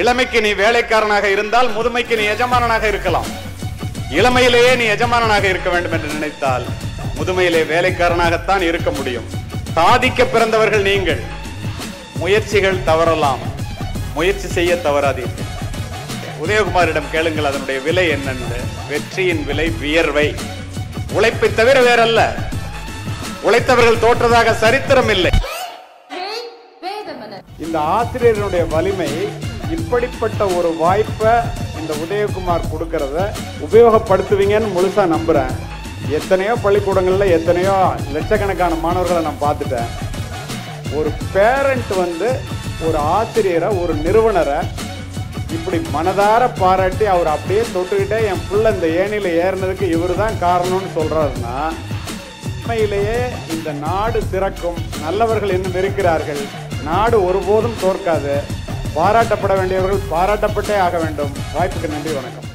இளமைக்கு நீ வேலைக்காரனாக இருந்தால் முதுமைக்கு நீ எஜமானனாக இருக்கலாம். இளமையிலேயே நீ எஜமானனாக இருக்க வேண்டும் என்று நினைத்தால் முதுமையிலே வேலைக்காரனாகத்தான் இருக்க முடியும். சாதிக்க பிறந்தவர்கள் நீங்கள். முயற்சிகள் தவறலாம், முயற்சி செய்ய தவறாதீர்கள். உதயகுமாரிடம் கேளுங்கள் அதனுடைய விலை என்னன்னு. வெற்றியின் விலை வியர்வை. உழைப்பை தவிர வேறல்ல. உழைத்தவர்கள் தோற்றதாக சரித்திரம் இல்லை. இந்த ஆசிரியர்களுடைய வலிமை இப்படிப்பட்ட ஒரு வாய்ப்பை இந்த உதயகுமார் கொடுக்கறத உபயோகப்படுத்துவீங்கன்னு முழுசா நம்புறேன். எத்தனையோ பள்ளிக்கூடங்கள்ல எத்தனையோ லட்சக்கணக்கான மாணவர்களை நான் பார்த்துட்டேன். ஒரு பேரண்ட் ஒரு ஆசிரியரை, ஒரு நிறுவனரை இப்படி மனதார பாராட்டி அவர் அப்படியே தொட்டுக்கிட்டே என் புள்ள இந்த ஏணியில ஏறினதுக்கு இவர் தான் காரணம்னு சொல்றாருன்னா உண்மையிலேயே இந்த நாடு சிறக்கும். நல்லவர்கள் இன்னும் இருக்கிறார்கள். நாடு ஒருபோதும் தோற்காது. பாராட்டப்பட வேண்டியவர்கள் பாராட்டப்பட்டே ஆக வேண்டும். வாய்ப்புக்கு நன்றி, வணக்கம்.